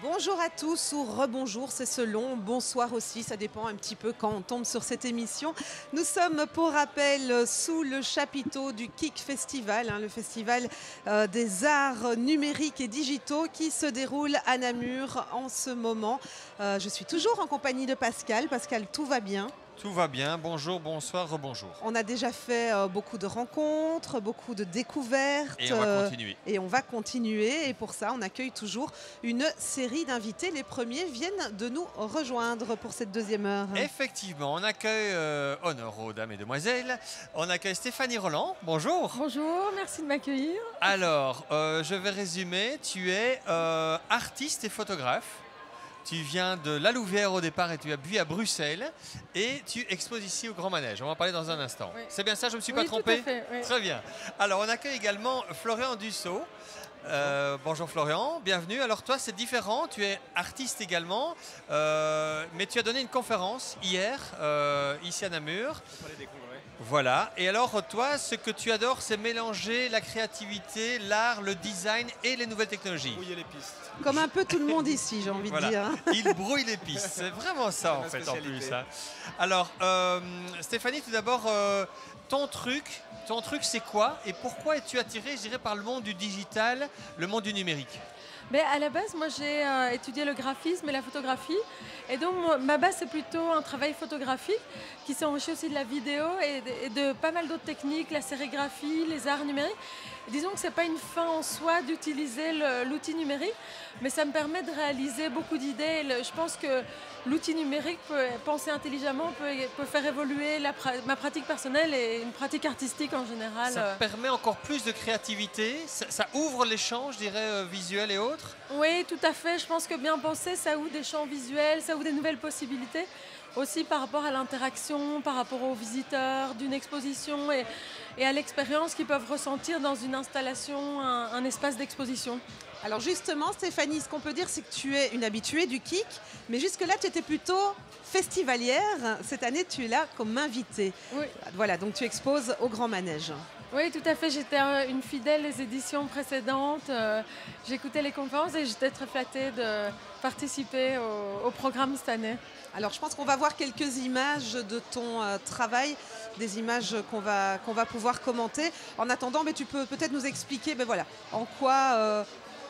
Bonjour à tous ou rebonjour, c'est selon, bonsoir aussi, ça dépend un petit peu quand on tombe sur cette émission. Nous sommes pour rappel sous le chapiteau du KIC Festival, le festival des arts numériques et digitaux qui se déroule à Namur en ce moment. Je suis toujours en compagnie de Pascal. Pascal, tout va bien? Tout va bien, bonjour, bonsoir, rebonjour. On a déjà fait beaucoup de rencontres, beaucoup de découvertes. Et on va continuer. Et on va continuer. Et pour ça, on accueille toujours une série d'invités. Les premiers viennent de nous rejoindre pour cette deuxième heure. Effectivement, on accueille, honneur aux dames et demoiselles, on accueille Stéphanie Roland. Bonjour. Bonjour, merci de m'accueillir. Alors, je vais résumer. Tu es artiste et photographe. Tu viens de La Louvière au départ et tu as bu à Bruxelles et tu exposes ici au Grand Manège. On va en parler dans un instant. Oui. C'est bien ça, je ne me suis pas trompé? Tout à fait, oui. Très bien. Alors, on accueille également Florian Dussault. Bonjour Florian, bienvenue. Alors toi, c'est différent, tu es artiste également, mais tu as donné une conférence hier, ici à Namur. Voilà, et alors toi, ce que tu adores, c'est mélanger la créativité, l'art, le design et les nouvelles technologies. Brouiller les pistes. Comme un peu tout le monde ici, j'ai envie de dire. Il brouille les pistes, c'est vraiment ça en fait en plus. Alors, Stéphanie, tout d'abord, ton truc c'est quoi et pourquoi es-tu attirée, je dirais, par le monde du digital, le monde du numérique? Mais à la base, moi j'ai étudié le graphisme et la photographie. Et donc ma base, c'est plutôt un travail photographique qui s'est enrichi aussi de la vidéo et de pas mal d'autres techniques, la sérigraphie, les arts numériques. Et disons que ce n'est pas une fin en soi d'utiliser l'outil numérique, mais ça me permet de réaliser beaucoup d'idées. Je pense que l'outil numérique, penser intelligemment, peut faire évoluer ma pratique personnelle et une pratique artistique en général. Ça permet encore plus de créativité, ça ouvre les champs, je dirais, visuels et autres. Oui, tout à fait. Je pense que bien penser, ça ouvre des champs visuels, ça ouvre des nouvelles possibilités. Aussi par rapport à l'interaction, par rapport aux visiteurs d'une exposition et à l'expérience qu'ils peuvent ressentir dans une installation, un espace d'exposition. Alors justement, Stéphanie, ce qu'on peut dire, c'est que tu es une habituée du KIC, mais jusque-là, tu étais plutôt festivalière. Cette année, tu es là comme invitée. Oui. Voilà, donc tu exposes au Grand Manège. Oui, tout à fait. J'étais une fidèle des éditions précédentes. J'écoutais les conférences et j'étais très flattée de participer au programme cette année. Alors, je pense qu'on va voir quelques images de ton travail, des images qu'on va pouvoir commenter. En attendant, tu peux peut-être nous expliquer en quoi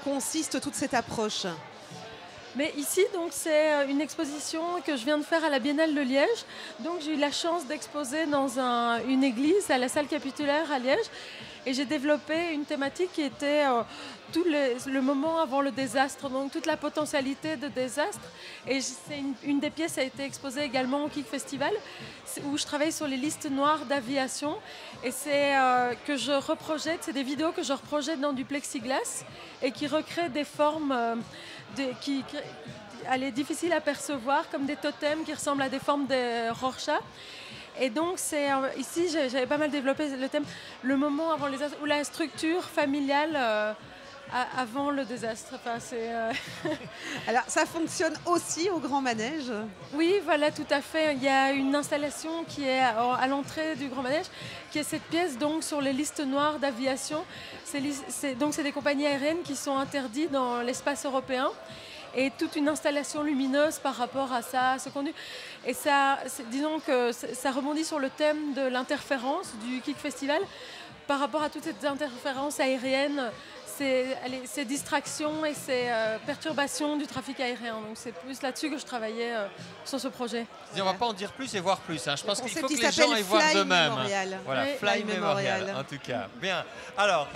consiste toute cette approche. Mais ici, donc, c'est une exposition que je viens de faire à la Biennale de Liège. Donc, j'ai eu la chance d'exposer dans une église, à la salle capitulaire à Liège. Et j'ai développé une thématique qui était tout le moment avant le désastre, donc toute la potentialité de désastre. Et une des pièces a été exposée également au KIC Festival, où je travaille sur les listes noires d'aviation. Et c'est que je reprojette, c'est des vidéos que je reprojette dans du plexiglas et qui recréent des formes elle est difficile à percevoir, comme des totems qui ressemblent à des formes de Rorschach. Et donc, ici, j'avais pas mal développé le thème, le moment avant les désastres, ou la structure familiale avant le désastre. Enfin, Alors, ça fonctionne aussi au Grand Manège? Oui, voilà, tout à fait. Il y a une installation qui est à l'entrée du Grand Manège, qui est cette pièce donc, sur les listes noires d'aviation. C'est des compagnies aériennes qui sont interdites dans l'espace européen. Et toute une installation lumineuse par rapport à ça, ce contenu. Et disons que ça rebondit sur le thème de l'interférence du KIC Festival par rapport à toutes ces interférences aériennes, ces distractions et ces perturbations du trafic aérien. Donc c'est plus là-dessus que je travaillais sur ce projet. On ne va pas en dire plus et voir plus. Je pense qu'il faut que les gens aillent voir d'eux-mêmes. Voilà, oui. Fly Memorial, en tout cas. Bien. Alors,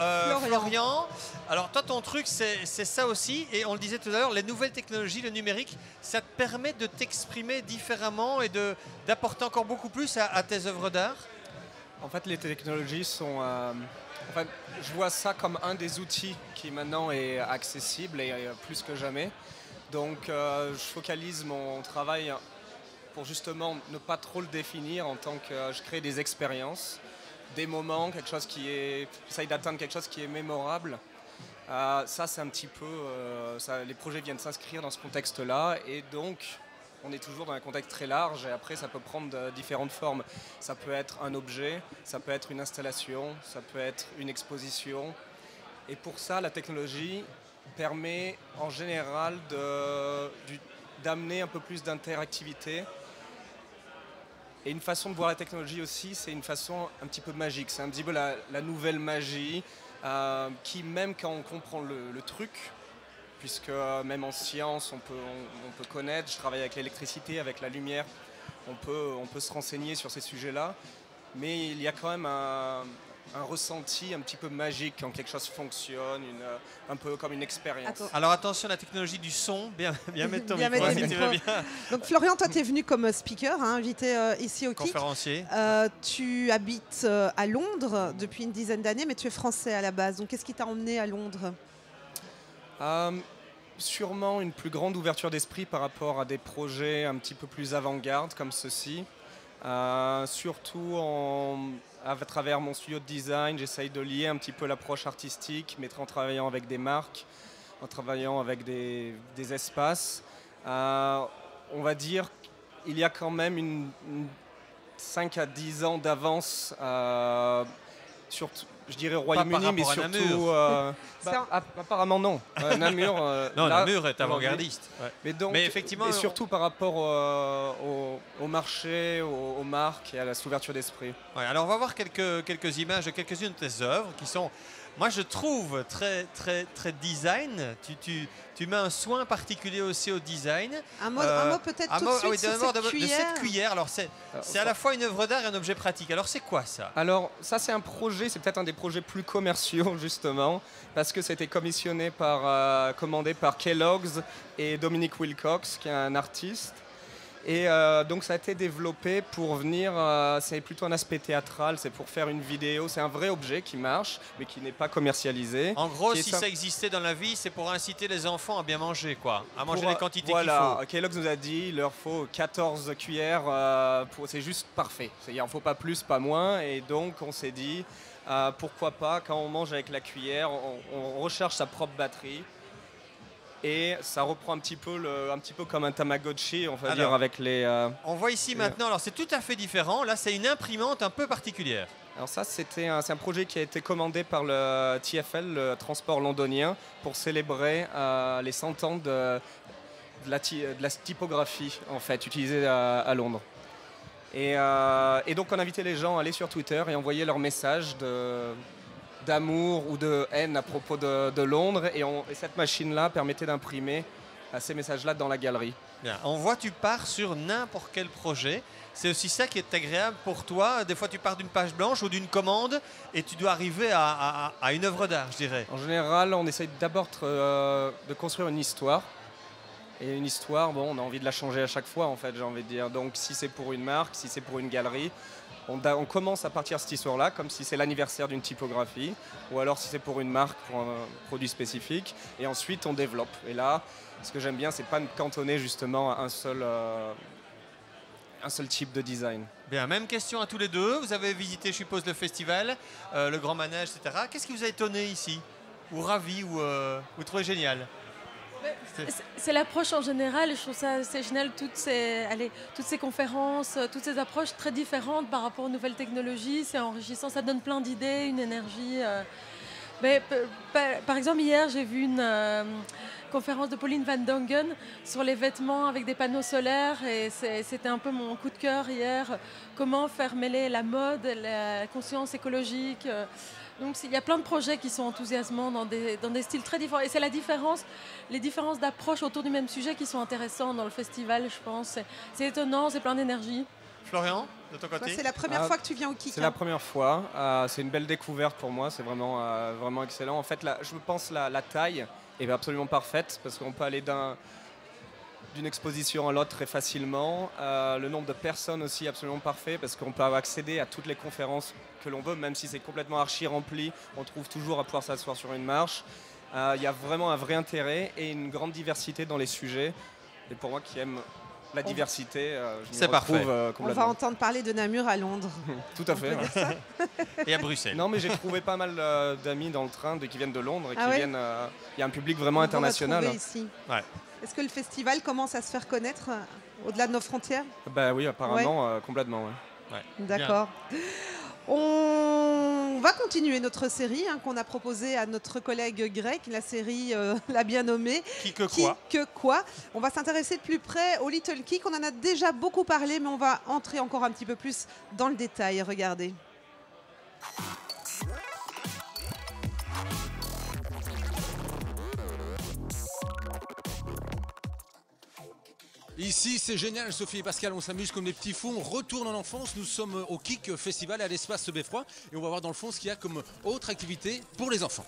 Florian, alors toi, ton truc, c'est ça aussi. Et on le disait tout à l'heure, les nouvelles technologies, le numérique, ça te permet de t'exprimer différemment et d'apporter encore beaucoup plus à tes œuvres d'art? En fait, les technologies sont... je vois ça comme un des outils qui maintenant est accessible et plus que jamais. Donc, je focalise mon travail pour justement ne pas trop le définir en tant que je crée des expériences, des moments, quelque chose qui est, j'essaye d'atteindre quelque chose qui est mémorable. Ça c'est un petit peu, les projets viennent s'inscrire dans ce contexte-là et donc on est toujours dans un contexte très large et après ça peut prendre différentes formes. Ça peut être un objet, ça peut être une installation, ça peut être une exposition. Et pour ça, la technologie permet en général d'amener un peu plus d'interactivité. Et une façon de voir la technologie aussi, c'est une façon un petit peu magique. C'est un petit peu la nouvelle magie qui, même quand on comprend le truc, puisque même en science, on peut connaître, je travaille avec l'électricité, avec la lumière, on peut se renseigner sur ces sujets-là, mais il y a quand même un ressenti un petit peu magique quand quelque chose fonctionne, un peu comme une expérience. Alors attention, la technologie du son, bien mettre ton Bien micro, mettre si le tu veux micro. bien. Donc Florian, toi tu es venu comme speaker, invité ici au KIC. Conférencier. Tu habites à Londres depuis une dizaine d'années, mais tu es français à la base. Donc qu'est-ce qui t'a emmené à Londres ? Sûrement une plus grande ouverture d'esprit par rapport à des projets un petit peu plus avant-garde comme ceci. Surtout à travers mon studio de design, j'essaye de lier un petit peu l'approche artistique, mais en travaillant avec des marques, en travaillant avec des espaces. On va dire qu'il y a quand même une 5 à 10 ans d'avance, surtout, je dirais au Royaume-Uni, mais surtout... apparemment non. Namur, non, Namur est avant-gardiste. Ouais. Mais effectivement, et surtout par rapport au marché, aux marques et à cette ouverture d'esprit. Ouais, alors on va voir quelques images de quelques-unes de tes œuvres qui sont, moi je trouve, très, très, très design. Tu mets un soin particulier aussi au design. Un mot peut-être tout de suite sur cette cuillère. De cette cuillère. Alors c'est à la fois une œuvre d'art et un objet pratique. Alors c'est quoi ça ? Alors ça c'est un projet, c'est peut-être un des projets plus commerciaux justement, parce que c'était commandé par Kellogg's et Dominic Wilcox, qui est un artiste. Et donc ça a été développé pour venir, c'est plutôt un aspect théâtral, c'est pour faire une vidéo, c'est un vrai objet qui marche, mais qui n'est pas commercialisé. En gros, si ça existait dans la vie, c'est pour inciter les enfants à bien manger, quoi, à manger les quantités qu'il faut. Voilà, Kellogg's nous a dit, il leur faut 14 cuillères, c'est juste parfait. Il n'en faut pas plus, pas moins, et donc on s'est dit, pourquoi pas, quand on mange avec la cuillère, on recharge sa propre batterie. Et ça reprend un petit peu comme un Tamagotchi, on va dire, avec les... on voit ici maintenant, alors c'est tout à fait différent. Là, c'est une imprimante un peu particulière. Alors ça, c'est un projet qui a été commandé par le TfL, le transport londonien, pour célébrer les 100 ans de la typographie, en fait, utilisée à Londres. Et donc, on invitait les gens à aller sur Twitter et envoyer leurs messages d'amour ou de haine à propos de Londres et cette machine-là permettait d'imprimer ces messages-là dans la galerie. Bien. On voit tu pars sur n'importe quel projet. C'est aussi ça qui est agréable pour toi. Des fois, tu pars d'une page blanche ou d'une commande et tu dois arriver à une œuvre d'art, je dirais. En général, on essaye d'abord de construire une histoire. Et une histoire, on a envie de la changer à chaque fois, en fait, j'ai envie de dire. Donc, si c'est pour une marque, si c'est pour une galerie, on commence à partir de cette histoire-là, comme si c'est l'anniversaire d'une typographie, ou alors si c'est pour une marque, pour un produit spécifique, et ensuite on développe. Et là, ce que j'aime bien, c'est pas me cantonner justement à un seul type de design. Bien, même question à tous les deux. Vous avez visité, je suppose, le festival, le Grand Manège, etc. Qu'est-ce qui vous a étonné ici, ou ravi, ou trouvé génial ? C'est l'approche en général, je trouve ça assez génial, toutes ces conférences, toutes ces approches très différentes par rapport aux nouvelles technologies, c'est enrichissant, ça donne plein d'idées, une énergie. Par exemple, hier, j'ai vu une conférence de Pauline Van Dongen sur les vêtements avec des panneaux solaires et c'était un peu mon coup de cœur hier, comment faire mêler la mode, la conscience écologique. Donc il y a plein de projets qui sont enthousiasmants dans des styles très différents. Et c'est les différences d'approche autour du même sujet qui sont intéressantes dans le festival, je pense. C'est étonnant, c'est plein d'énergie. Florian, de ton côté ? C'est la première fois que tu viens au KIC. C'est la première fois. C'est une belle découverte pour moi. C'est vraiment, vraiment excellent. En fait, je pense la taille est absolument parfaite parce qu'on peut aller d'une exposition à l'autre très facilement. Le nombre de personnes aussi absolument parfait parce qu'on peut accéder à toutes les conférences que l'on veut, même si c'est complètement archi-rempli, on trouve toujours à pouvoir s'asseoir sur une marche. Il y a vraiment un vrai intérêt et une grande diversité dans les sujets. Et pour moi qui aime la diversité, je m'y C'est parfait. retrouve On complètement. va entendre parler de Namur à Londres. Tout à fait. Ouais. Et à Bruxelles. Non, mais j'ai trouvé pas mal d'amis dans le train qui viennent de Londres et Ah qui ouais viennent. Il y a un public vraiment On va international. trouver ici. Ouais. Est-ce que le festival commence à se faire connaître au-delà de nos frontières? Bah oui, apparemment, complètement. Ouais. D'accord. On va continuer notre série qu'on a proposée à notre collègue grec, la série l'a bien nommée. Qui que quoi. On va s'intéresser de plus près au Little Kick. On en a déjà beaucoup parlé, mais on va entrer encore un petit peu plus dans le détail. Regardez. Ici, c'est génial, Sophie et Pascal, on s'amuse comme des petits fous, on retourne en enfance, nous sommes au Kick Festival à l'espace Beffroi et on va voir dans le fond ce qu'il y a comme autre activité pour les enfants.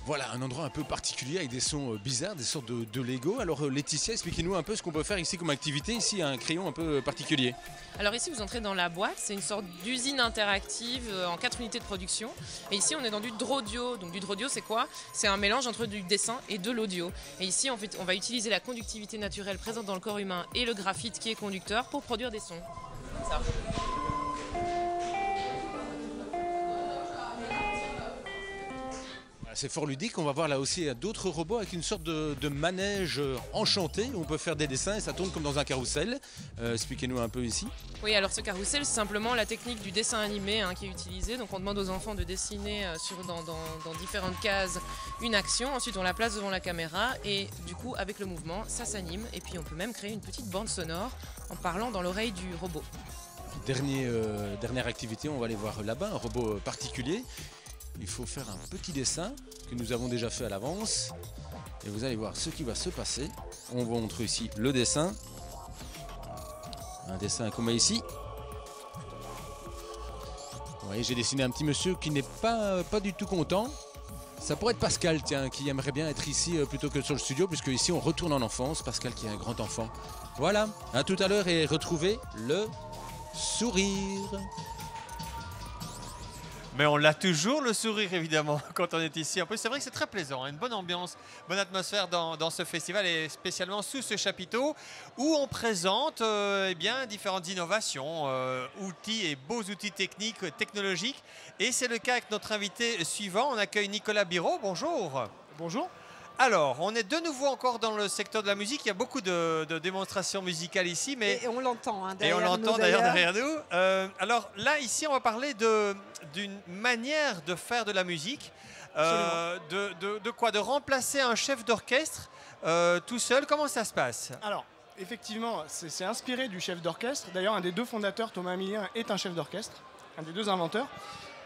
Voilà, un endroit un peu particulier avec des sons bizarres, des sortes de Lego. Alors Laetitia, expliquez-nous un peu ce qu'on peut faire ici comme activité, ici un crayon un peu particulier. Alors ici vous entrez dans la boîte, c'est une sorte d'usine interactive en 4 unités de production. Et ici on est dans du Drodio. Donc du Drodio c'est quoi? C'est un mélange entre du dessin et de l'audio. Et ici en fait, on va utiliser la conductivité naturelle présente dans le corps humain et le graphite qui est conducteur pour produire des sons. Ça. C'est fort ludique, on va voir là aussi d'autres robots avec une sorte de manège enchanté où on peut faire des dessins et ça tourne comme dans un carrousel. Expliquez-nous un peu ici. Oui, alors ce carrousel, c'est simplement la technique du dessin animé qui est utilisée. Donc on demande aux enfants de dessiner dans différentes cases une action. Ensuite on la place devant la caméra et du coup avec le mouvement, ça s'anime. Et puis on peut même créer une petite bande sonore en parlant dans l'oreille du robot. Dernière activité, on va aller voir là-bas, un robot particulier. Il faut faire un petit dessin que nous avons déjà fait à l'avance. Et vous allez voir ce qui va se passer. On vous montre ici le dessin. Un dessin qu'on met ici. Vous voyez, j'ai dessiné un petit monsieur qui n'est pas du tout content. Ça pourrait être Pascal, tiens, qui aimerait bien être ici plutôt que sur le studio, puisque ici on retourne en enfance. Pascal qui est un grand enfant. Voilà, à tout à l'heure et retrouvez le sourire. Mais on l'a toujours, le sourire, évidemment, quand on est ici. En plus, c'est vrai que c'est très plaisant, une bonne ambiance, bonne atmosphère dans ce festival et spécialement sous ce chapiteau où on présente différentes innovations, outils et beaux outils techniques, technologiques. Et c'est le cas avec notre invité suivant. On accueille Nicolas Biraud. Bonjour. Bonjour. Alors, on est de nouveau encore dans le secteur de la musique. Il y a beaucoup de démonstrations musicales ici. Mais... Et on l'entend Et on l'entend d'ailleurs derrière nous. Alors là, ici, on va parler d'une manière de faire de la musique. De quoi? De remplacer un chef d'orchestre tout seul. Comment ça se passe? Alors, effectivement, c'est inspiré du chef d'orchestre. D'ailleurs, un des deux fondateurs, Thomas Emilien, est un chef d'orchestre. Un des deux inventeurs.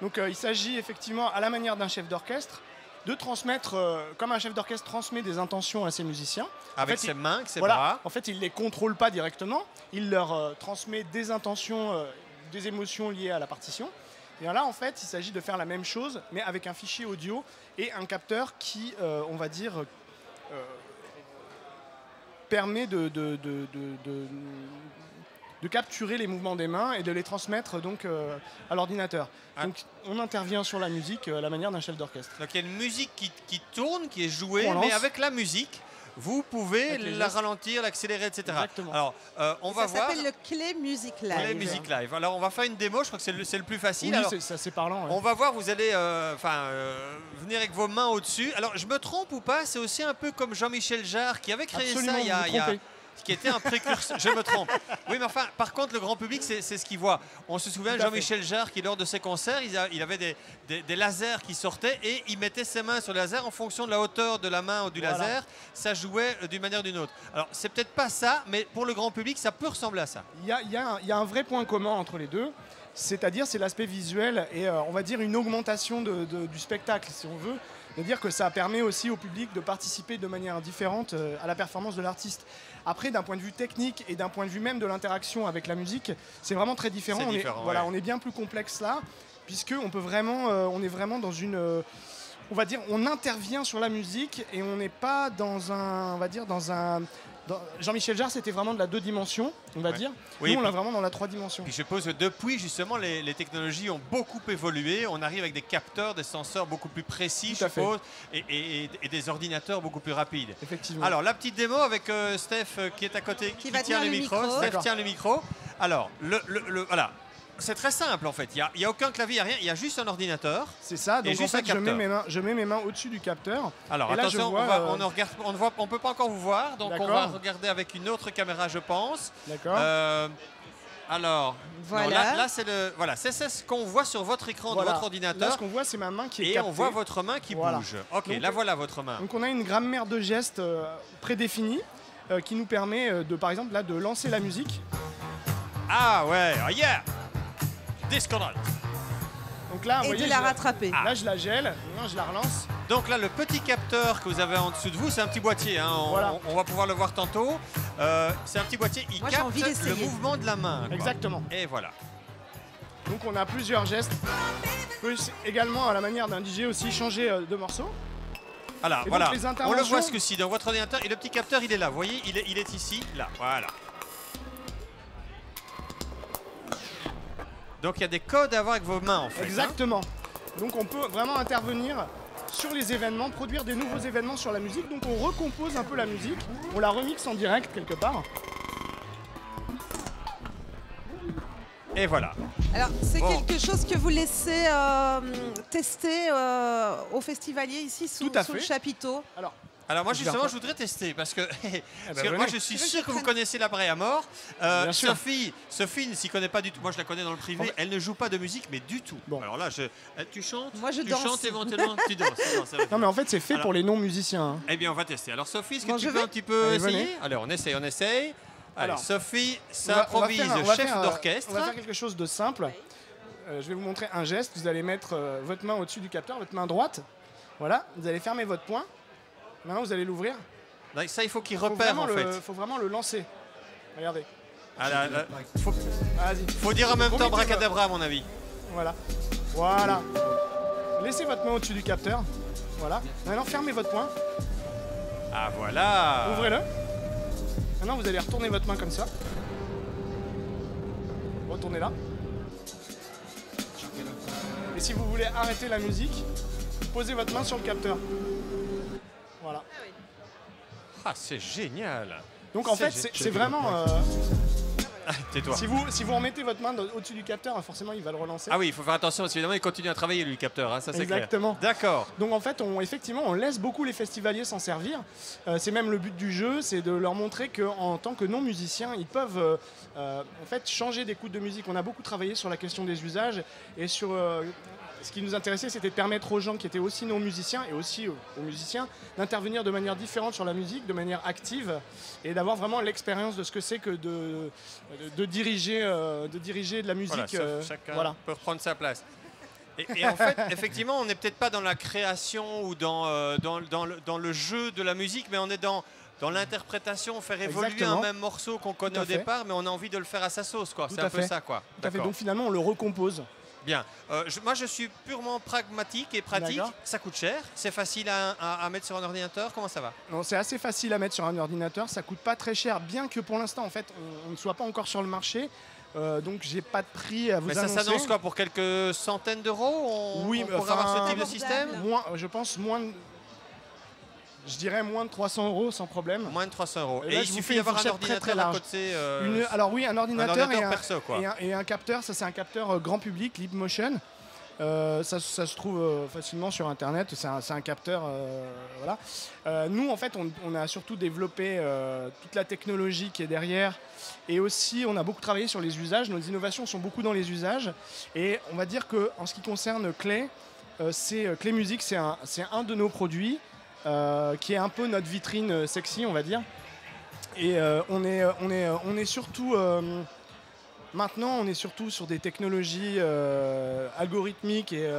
Donc, il s'agit effectivement, à la manière d'un chef d'orchestre, de transmettre, comme un chef d'orchestre transmet des intentions à ses musiciens. Avec ses mains, avec ses bras. En fait, il ne les contrôle pas directement. Il leur transmet des intentions, des émotions liées à la partition. Et là, en fait, il s'agit de faire la même chose, mais avec un fichier audio et un capteur qui, on va dire, permet de capturer les mouvements des mains et de les transmettre donc à l'ordinateur. Donc on intervient sur la musique à la manière d'un chef d'orchestre. Donc il y a une musique qui tourne, qui est jouée, On lance. mais avec la musique, vous pouvez la ralentir, l'accélérer, etc. Exactement. Alors on va voir. Ça s'appelle le Clé Music Live. Clé Music Live. Alors on va faire une démo, je crois que c'est le plus facile. Oui, Alors, c'est parlant. Ouais. on va voir, vous allez venir avec vos mains au-dessus. Alors je me trompe ou pas, c'est aussi un peu comme Jean-Michel Jarre qui avait créé Absolument, ça il y a qui était un précurseur. Je me trompe. Oui, mais enfin, par contre, le grand public, c'est ce qu'il voit. On se souvient de Jean-Michel Jarre qui, lors de ses concerts, il avait des lasers qui sortaient et il mettait ses mains sur le laser en fonction de la hauteur de la main ou du laser. Ça jouait d'une manière ou d'une autre. Alors, c'est peut-être pas ça, mais pour le grand public, ça peut ressembler à ça. Il y a un vrai point commun entre les deux. C'est-à-dire, c'est l'aspect visuel et on va dire une augmentation du spectacle, si on veut. C'est-à-dire que ça permet aussi au public de participer de manière différente à la performance de l'artiste. Après, d'un point de vue technique et d'un point de vue même de l'interaction avec la musique, c'est vraiment très différent. On est bien plus complexe là, puisque on est vraiment dans une... on va dire, on intervient sur la musique et on n'est pas dans un Jean-Michel Jarre, c'était vraiment de la 2 dimensions, on va dire. Oui, Nous, on l'a vraiment dans la 3 dimensions. Puis je suppose que depuis, justement, les technologies ont beaucoup évolué. On arrive avec des capteurs, des senseurs beaucoup plus précis, je suppose, et des ordinateurs beaucoup plus rapides. Effectivement. Alors, la petite démo avec Steph qui est à côté, Qui va tient tenir le le micro. micro. Steph tient le micro. Alors, voilà. C'est très simple en fait, il n'y a aucun clavier, il n'y a rien, il y a juste un ordinateur. C'est ça, donc en juste un fait je capteur. mets mes mains au-dessus du capteur. Alors et là, attention, je vois, on ne peut pas encore vous voir, donc on D'accord. va regarder avec une autre caméra je pense. D'accord. Alors, Voilà. non, là c'est ce qu'on voit sur votre écran Voilà. de votre Là, ordinateur. ce qu'on voit, c'est ma main qui est Et captée. on voit votre main qui Voilà. bouge. Ok, Donc, là voilà votre main. Donc on a une grammaire de gestes prédéfinie qui nous permet de, par exemple, là, de lancer la musique. Ah ouais, oh yeah, Disconnect. Donc là, vous Et voyez, de la rattraper. Là, je la gèle, là, je la relance. Donc là, le petit capteur que vous avez en dessous de vous, c'est un petit boîtier. Hein. Voilà. On va pouvoir le voir tantôt. C'est un petit boîtier. Il Moi, j'ai envie capte le d'essayer. mouvement de la main. quoi. Exactement. Et voilà. Donc on a plusieurs gestes. On peut également, à la manière d'un DJ, aussi changer de morceau. Alors, Et donc, voilà. les On interventions- le voit ce que-ci dans votre ordinateur. Et le petit capteur, il est là. Vous voyez, il est ici, là. Voilà. Donc il y a des codes à avoir avec vos mains en fait. hein. Exactement. Donc on peut vraiment intervenir sur les événements, produire des nouveaux événements sur la musique. Donc on recompose un peu la musique, on la remixe en direct quelque part. Et voilà. Alors, c'est Bon. quelque chose que vous laissez tester aux festivaliers ici sous, Tout à sous le fait. chapiteau. Alors moi Je justement vais je voudrais tester parce que, parce ben, que moi venez. je suis sûr que vous connaissez l'appareil à mort. Bien sûr. Sophie ne s'y connaît pas du tout. Moi je la connais dans le privé. Elle ne joue pas de musique mais du tout. Bon. Alors là tu chantes. Moi, je tu danse. chantes éventuellement. Tu danses. ça va. Non mais en fait c'est fait Alors- pour les non-musiciens. hein. Eh bien on va tester. Alors Sophie, est-ce que Bon, tu je peux vais. un petit peu Allez, essayer? venez. Allez on essaye. Allez Alors, Sophie On va s'improvise chef faire, d'orchestre. On va faire quelque chose de simple. Je vais vous montrer un geste. Vous allez mettre votre main au-dessus du capteur, votre main droite. Voilà, vous allez fermer votre poing. Maintenant vous allez l'ouvrir. Là, ça il faut qu'il Faut repère vraiment en fait. faut vraiment le lancer. Regardez. Ah, là, faut Vas-y. dire en même Vous temps mettez bracadabra à mon avis. Voilà. Voilà. Laissez votre main au-dessus du capteur. Voilà. Maintenant, fermez votre poing. Ah voilà. Ouvrez-le. Maintenant, vous allez retourner votre main comme ça. Retournez là. Et si vous voulez arrêter la musique, posez votre main sur le capteur. Voilà. Ah c'est génial. Donc en C'est fait, c'est génial. vraiment... Tais-toi. si vous remettez votre main au-dessus du capteur, forcément, il va le relancer. Ah oui, il faut faire attention parce qu'évidemment il continue à travailler lui le capteur, hein, ça c'est clair. Exactement. D'accord. Donc en fait, on laisse beaucoup les festivaliers s'en servir. C'est même le but du jeu, c'est de leur montrer qu'en tant que non-musiciens, ils peuvent en fait changer d'écoute de musique. On a beaucoup travaillé sur la question des usages et sur... ce qui nous intéressait, c'était de permettre aux gens qui étaient aussi non-musiciens et aussi aux musiciens d'intervenir de manière différente sur la musique, de manière active et d'avoir vraiment l'expérience de ce que c'est que de diriger de la musique. Voilà, chacun voilà. peut reprendre sa place. Et en fait, effectivement, on n'est peut-être pas dans la création ou dans le jeu de la musique, mais on est dans l'interprétation, faire évoluer Exactement. un même morceau qu'on connaît Tout à au fait. départ, mais on a envie de le faire à sa sauce, quoi. Tout C'est à un peu fait. ça, quoi. Tout à fait. D'accord. Donc finalement, on le recompose. Bien. Moi, je suis purement pragmatique et pratique. D'accord. Ça coûte cher. C'est facile à mettre sur un ordinateur. Comment ça va? Non, c'est assez facile à mettre sur un ordinateur, ça coûte pas très cher, bien que pour l'instant en fait on ne soit pas encore sur le marché, donc j'ai pas de prix à vous Mais ça annoncer. s'annonce quoi pour quelques centaines d'euros? Oui, on pourrait avoir ce type de Abordable. système? Je pense je dirais moins de 300 € sans problème. Moins de 300 euros. Et Et là, il je vous suffit fais une d'avoir un fourchette très, ordinateur très à large. côté. Alors oui, un ordinateur, perso, quoi. et un capteur, ça c'est un capteur grand public, Leapmotion. Ça se trouve facilement sur internet, c'est un capteur. Voilà. Nous en fait on a surtout développé toute la technologie qui est derrière et aussi on a beaucoup travaillé sur les usages. Nos innovations sont beaucoup dans les usages et on va dire que en ce qui concerne Clay, Clay Music c'est un de nos produits qui est un peu notre vitrine sexy on va dire. Et on est surtout maintenant, on est surtout sur des technologies algorithmiques et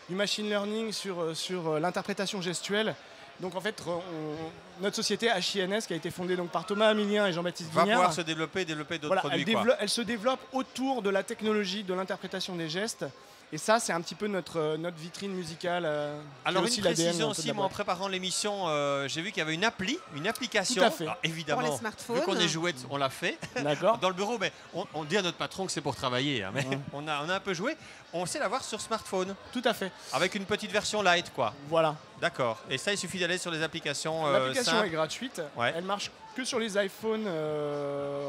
du machine learning sur l'interprétation gestuelle. Donc en fait, notre société HINS, qui a été fondée donc par Thomas Amilien et Jean-Baptiste Va Vignard, pouvoir se développer d'autres voilà, produits. elle se développe autour de la technologie de l'interprétation des gestes Et ça, c'est un petit peu notre vitrine musicale. Alors aussi une l'ADN précision un peu de aussi, la moi en boîte. préparant l'émission, j'ai vu qu'il y avait une application. Tout à fait. Alors, Pour évidemment, les smartphones. vu qu'on est jouet, on l'a fait D'accord. dans le bureau, mais on dit à notre patron que c'est pour travailler, hein, mais Ouais. on a un peu joué. On sait l'avoir sur smartphone, Tout à fait. avec une petite version light, quoi. Voilà. D'accord. Et ça, il suffit d'aller sur les applications L'application simples. est gratuite. Ouais. Elle marche que sur les iPhones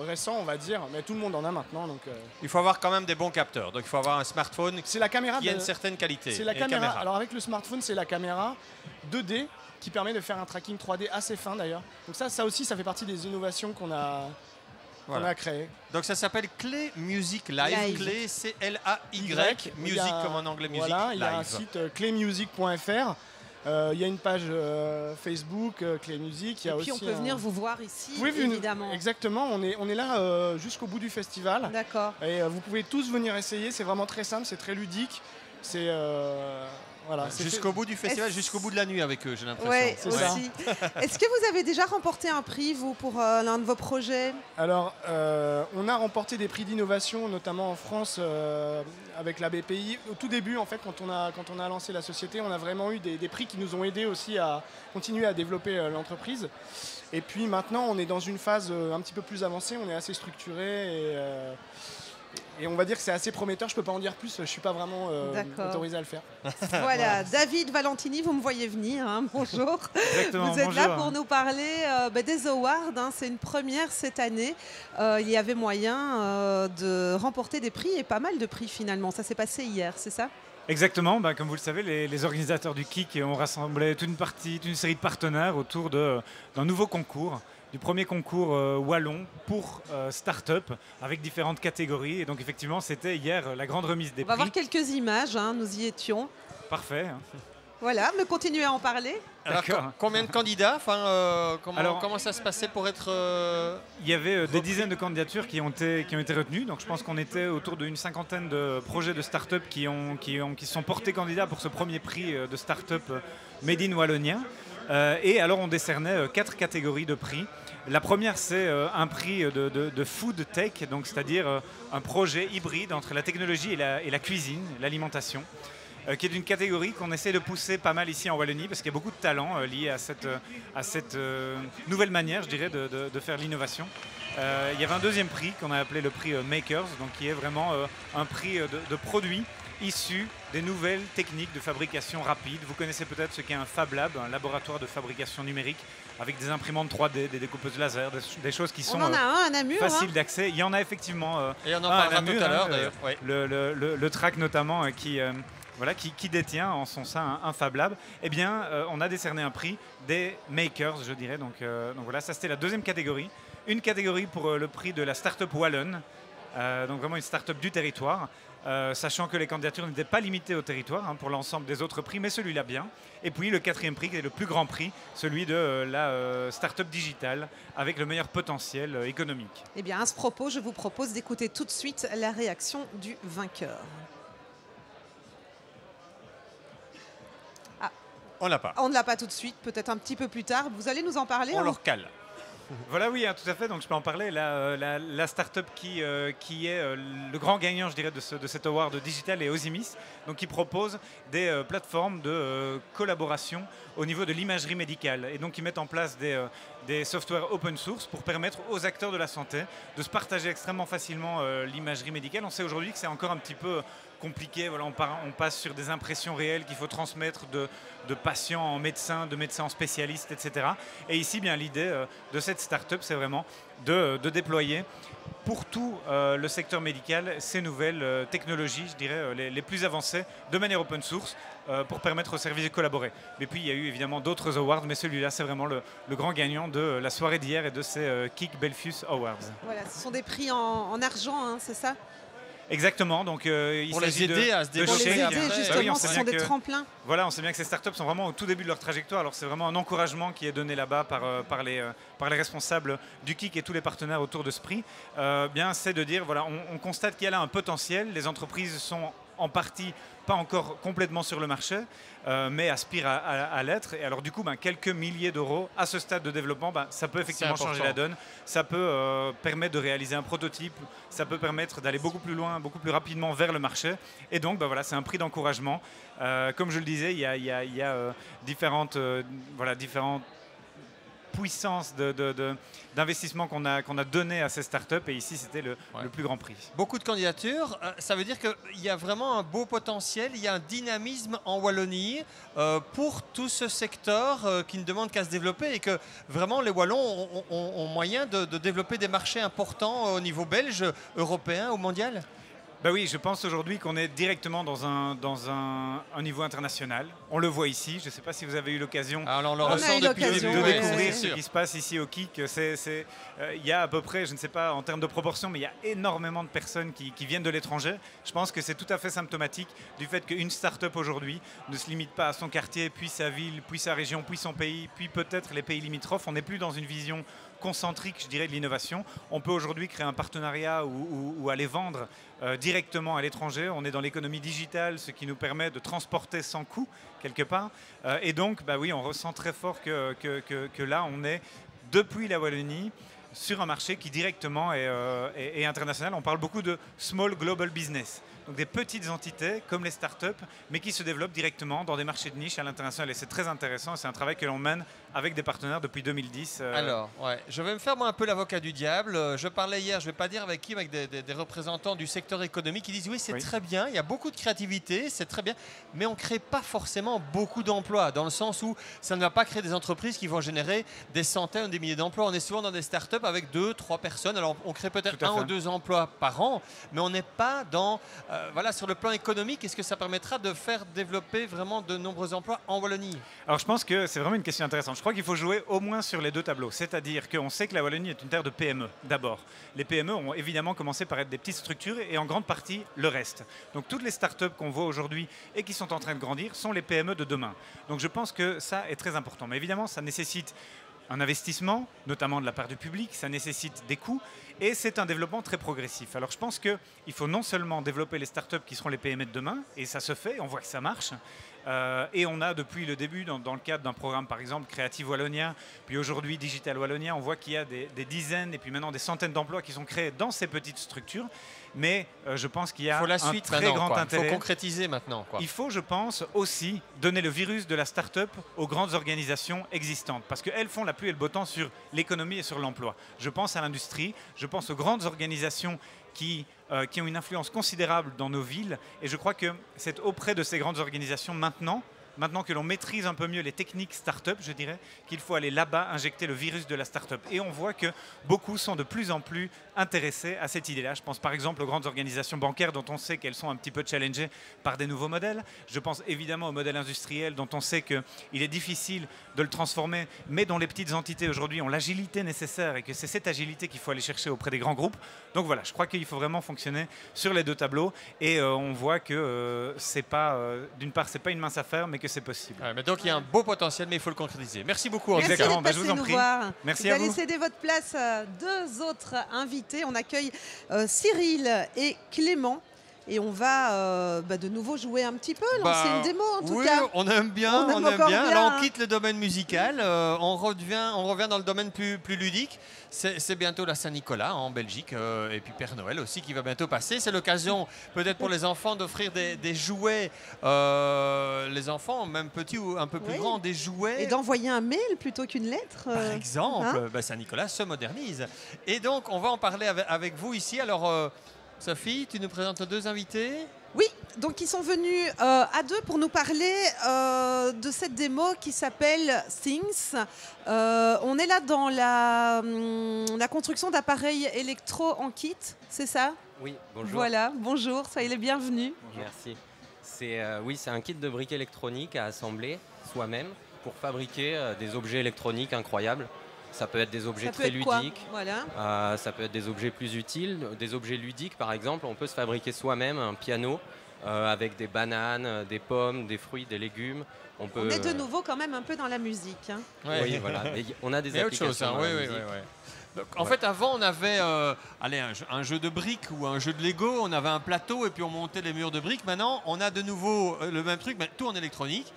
récents, on va dire. Mais tout le monde en a maintenant. Donc, Il faut avoir quand même des bons capteurs. Donc il faut avoir un smartphone c'est la caméra. qui a une certaine qualité. C'est la et caméra. Alors avec le smartphone, c'est la caméra 2D qui permet de faire un tracking 3D assez fin d'ailleurs. Donc ça aussi, ça fait partie des innovations qu'on a créées. Donc ça s'appelle Clé Music Live. Live. Clé C-L-A-Y. Il y Music a- comme en anglais music. Voilà, il y a un live. site clémusic.fr. Il y a une page Facebook Clé Music. Il y Et a puis on aussi peut venir vous voir ici, Vous pouvez venir- évidemment. Exactement, on est là jusqu'au bout du festival. D'accord. Et vous pouvez tous venir essayer, c'est vraiment très simple, c'est très ludique. C'est voilà, c'est Jusqu'au bout du festival, Est-ce- jusqu'au bout de la nuit avec eux, j'ai l'impression. Oui, c'est ça. aussi. Est-ce que vous avez déjà remporté un prix, vous, pour l'un de vos projets? Alors, on a remporté des prix d'innovation, notamment en France, avec la BPI. Au tout début, en fait, quand on a lancé la société, on a vraiment eu des prix qui nous ont aidés aussi à continuer à développer l'entreprise. Et puis maintenant, on est dans une phase un petit peu plus avancée, on est assez structuré et on va dire que c'est assez prometteur. Je ne peux pas en dire plus, je ne suis pas vraiment D'accord. autorisé à le faire. Voilà, David Valentini, vous me voyez venir, hein, bonjour. Exactement, Vous êtes là bonjour. pour nous parler des awards, hein, c'est une première cette année. Il y avait moyen de remporter des prix et pas mal de prix finalement. Ça s'est passé hier, c'est ça? Exactement, comme vous le savez, les organisateurs du KIC ont rassemblé toute une série de partenaires autour d'un nouveau concours, du premier concours wallon pour start-up avec différentes catégories. Et donc effectivement, c'était hier la grande remise des On va prix. voir quelques images, hein, nous y étions. Parfait. Voilà, mais continuez à en parler. Alors, D'accord. combien de candidats Alors- comment ça se passait pour être... Il y avait des repris. dizaines de candidatures qui ont été retenues. Donc je pense qu'on était autour d'une cinquantaine de projets de start-up qui sont portés candidats pour ce premier prix de start-up Made in Wallonia. Et alors on décernait 4 catégories de prix. La première, c'est un prix de food tech, donc c'est-à-dire un projet hybride entre la technologie et la cuisine, l'alimentation, qui est d'une catégorie qu'on essaie de pousser pas mal ici en Wallonie, parce qu'il y a beaucoup de talents liés à cette nouvelle manière, je dirais, de faire l'innovation. Il y avait un deuxième prix qu'on a appelé le prix Makers, donc qui est vraiment un prix de produits issus des nouvelles techniques de fabrication rapide. Vous connaissez peut-être ce qu'est un Fab Lab, un laboratoire de fabrication numérique avec des imprimantes 3D, des découpeuses laser, des choses qui sont On en a un à Namur. Hein. faciles d'accès. Il y en a effectivement Et on en un à parlera tout Namur, à l'heure hein, d'ailleurs. Ouais. le track notamment qui détient en son sein un Fab Lab. Eh bien, on a décerné un prix des makers, je dirais. Donc voilà, ça c'était la deuxième catégorie. Une catégorie pour le prix de la start-up wallonne, donc vraiment une start-up du territoire. Sachant que les candidatures n'étaient pas limitées au territoire pour l'ensemble des autres prix, mais celui-là bien. Et puis le quatrième prix, qui est le plus grand prix, celui de la start-up digitale avec le meilleur potentiel économique. Eh bien, à ce propos, je vous propose d'écouter tout de suite la réaction du vainqueur. On l'a pas. On ne l'a pas tout de suite, peut-être un petit peu plus tard. Vous allez nous en parler? On hein leur cale. Voilà, oui, tout à fait. Donc, je peux en parler. La start-up qui est le grand gagnant, je dirais, de cet award digital est Osimis, donc qui propose des plateformes de collaboration au niveau de l'imagerie médicale. Et donc, ils mettent en place des softwares open source pour permettre aux acteurs de la santé de se partager extrêmement facilement l'imagerie médicale. On sait aujourd'hui que c'est encore un petit peu compliqué. Voilà, on passe sur des impressions réelles qu'il faut transmettre de patients en médecins, de médecins en spécialistes, etc. Et ici, bien, l'idée de cette start-up, c'est vraiment de déployer pour tout le secteur médical ces nouvelles technologies, je dirais, les plus avancées, de manière open source, pour permettre aux services de collaborer. Mais puis, il y a eu évidemment d'autres awards, mais celui-là, c'est vraiment le grand gagnant de la soirée d'hier et de ces KIC Belfius Awards. Voilà, ce sont des prix en argent, hein, c'est ça? Exactement, donc il Pour les s'agit aider à se de Pour les débloquer chèques. aider, après. justement, Oui, on ce sait sont bien des que- tremplins. Voilà, on sait bien que ces startups sont vraiment au tout début de leur trajectoire. Alors c'est vraiment un encouragement qui est donné là-bas par les responsables du KIC et tous les partenaires autour de ce prix. Bien, c'est de dire, voilà, on constate qu'il y a là un potentiel. Les entreprises sont en partie, pas encore complètement sur le marché, mais aspirent à l'être. Et alors du coup, quelques milliers d'euros à ce stade de développement, ça peut effectivement changer la donne. Ça peut permettre de réaliser un prototype, ça peut permettre d'aller beaucoup plus loin, beaucoup plus rapidement vers le marché. Et donc, voilà, c'est un prix d'encouragement. Comme je le disais, il y a différentes puissance d'investissement qu'on a donné à ces startups, et ici c'était le plus grand prix. Beaucoup de candidatures, ça veut dire qu'il y a vraiment un beau potentiel, il y a un dynamisme en Wallonie pour tout ce secteur qui ne demande qu'à se développer, et que vraiment les Wallons ont moyen de développer des marchés importants au niveau belge, européen ou mondial. Oui, je pense aujourd'hui qu'on est directement dans un niveau international. On le voit ici. Je ne sais pas si vous avez eu l'occasion de découvrir ce qui se passe ici au KIC. Il y a à peu près, je ne sais pas en termes de proportion, mais il y a énormément de personnes qui viennent de l'étranger. Je pense que c'est tout à fait symptomatique du fait qu'une start-up aujourd'hui ne se limite pas à son quartier, puis sa ville, puis sa région, puis son pays, puis peut-être les pays limitrophes. On n'est plus dans une vision concentrique, je dirais, de l'innovation. On peut aujourd'hui créer un partenariat ou aller vendre directement à l'étranger. On est dans l'économie digitale, ce qui nous permet de transporter sans coût, quelque part. Et donc, oui, on ressent très fort que là, on est, depuis la Wallonie, sur un marché qui directement est international. On parle beaucoup de small global business. Donc des petites entités comme les startups, mais qui se développent directement dans des marchés de niche à l'international. Et c'est très intéressant. C'est un travail que l'on mène avec des partenaires depuis 2010. Alors, je vais me faire moi un peu l'avocat du diable. Je parlais hier, je ne vais pas dire avec qui, avec des représentants du secteur économique qui disent oui, c'est très bien, il y a beaucoup de créativité, c'est très bien, mais on ne crée pas forcément beaucoup d'emplois, dans le sens où ça ne va pas créer des entreprises qui vont générer des centaines ou des milliers d'emplois. On est souvent dans des startups avec 2-3 personnes. Alors, on crée peut-être 1 ou 2 emplois par an, mais on n'est pas dans... sur le plan économique, est-ce que ça permettra de faire développer vraiment de nombreux emplois en Wallonie? Alors je pense que c'est vraiment une question intéressante. Je crois qu'il faut jouer au moins sur les deux tableaux. C'est-à-dire qu'on sait que la Wallonie est une terre de PME d'abord. Les PME ont évidemment commencé par être des petites structures et en grande partie le reste. Donc toutes les startups qu'on voit aujourd'hui et qui sont en train de grandir sont les PME de demain. Donc je pense que ça est très important. Mais évidemment, ça nécessite un investissement, notamment de la part du public, ça nécessite des coûts et c'est un développement très progressif. Alors je pense qu'il faut non seulement développer les startups qui seront les PME de demain, et ça se fait, on voit que ça marche, et on a depuis le début, dans le cadre d'un programme par exemple Creative Wallonia, puis aujourd'hui Digital Wallonia, on voit qu'il y a des dizaines et puis maintenant des centaines d'emplois qui sont créés dans ces petites structures. Mais je pense qu'il y a un très grand intérêt. Il faut concrétiser maintenant. Il faut, je pense, aussi donner le virus de la start-up aux grandes organisations existantes. Parce qu'elles font la pluie et le beau temps sur l'économie et sur l'emploi. Je pense à l'industrie, je pense aux grandes organisations qui ont une influence considérable dans nos villes. Et je crois que c'est auprès de ces grandes organisations maintenant que l'on maîtrise un peu mieux les techniques start-up, je dirais, qu'il faut aller là-bas injecter le virus de la start-up. Et on voit que beaucoup sont de plus en plus intéressés à cette idée-là. Je pense par exemple aux grandes organisations bancaires dont on sait qu'elles sont un petit peu challengées par des nouveaux modèles. Je pense évidemment aux modèles industriels dont on sait qu'il est difficile de le transformer, mais dont les petites entités aujourd'hui ont l'agilité nécessaire et que c'est cette agilité qu'il faut aller chercher auprès des grands groupes. Donc voilà, je crois qu'il faut vraiment fonctionner sur les deux tableaux et on voit que c'est pas, d'une part, c'est pas une mince affaire, mais que c'est possible. Mais donc il y a un beau potentiel, mais il faut le concrétiser. Merci beaucoup. Merci d'être passé nous voir. Merci à vous. Vous allez céder votre place à 2 autres invités. On accueille Cyril et Clément. Et on va de nouveau jouer un petit peu, lancer une démo en tout cas. Oui, on aime bien, on aime bien. Alors on quitte le domaine musical, on revient dans le domaine plus ludique. C'est bientôt la Saint-Nicolas en Belgique et puis Père Noël aussi qui va bientôt passer. C'est l'occasion peut-être pour les enfants d'offrir des jouets, les enfants, même petits ou un peu plus grands, des jouets. Et d'envoyer un mail plutôt qu'une lettre. Par exemple, Saint-Nicolas se modernise. Et donc on va en parler avec vous ici. Alors Sophie, tu nous présentes 2 invités? Oui, donc ils sont venus à 2 pour nous parler de cette démo qui s'appelle Things. On est là dans la construction d'appareils électro en kit, c'est ça? Oui, bonjour. Voilà, bonjour, soyez les bienvenus. Bonjour. Merci. C'est un kit de briques électroniques à assembler soi-même pour fabriquer des objets électroniques incroyables. Ça peut être des objets très ludiques, ça peut être des objets plus utiles, des objets ludiques par exemple. On peut se fabriquer soi-même un piano avec des bananes, des pommes, des fruits, des légumes. On peut, est de nouveau quand même un peu dans la musique. Hein. Oui, voilà. Et on a des applications dans la musique. Donc, en fait, avant, on avait un jeu de briques ou un jeu de Lego. On avait un plateau et puis on montait les murs de briques. Maintenant, on a de nouveau le même truc, mais tout en électronique.